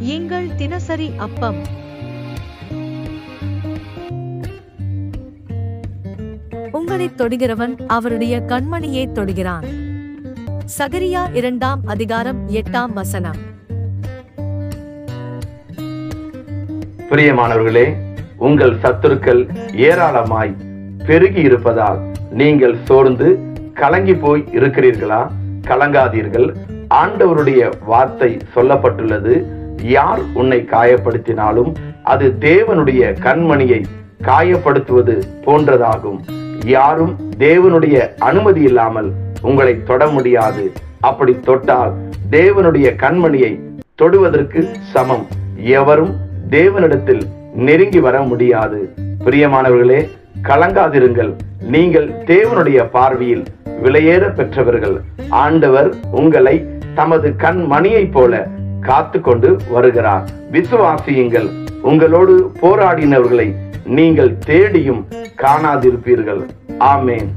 எங்கள் தினசரி அப்பம். உங்களைத் தொடுகிறவன் அவருடைய கண்மணியை தொடுகிறான். சகரியா 2ஆம் அதிகாரம் 8ஆம் வசனம். பிரியமானவர்களே, உங்கள் சத்துருக்கள் ஏராளமாய் பெருகி இருப்பதால் நீங்கள் சோர்ந்து கலங்கி போய் இருக்கிறீர்களா? கலங்காதீர்கள். ஆண்டவருடைய வார்த்தை சொல்லப்பட்டுள்ளது. யார் உன்னை காயப்படுத்தினாலும் அது தேவனுடைய கண்மணியை காயப்படுத்துவது போன்றதாகும். யாரும் தேவனுடைய அனுமதி இல்லாமல் உங்களை தொட முடியாது. அப்படி தொட்டால் தேவனுடைய கண்மணியை தொடுவதற்கு சமம். எவரும் தேவனிடத்தில் நெருங்கி வர முடியாது. பிரியமானவர்களே, கலங்காதிருங்கள். நீங்கள் தேவனுடைய பார்வையில் விலையேற பெற்றவர்கள். ஆண்டவர் உங்களை தமது கண்மணியை போல காத்து கொண்டு வருகிறார். விசுவாசியுங்கள். உங்களோடு போராடினவர்களை நீங்கள் தேடியும் காணாதிருப்பீர்கள். ஆமேன்.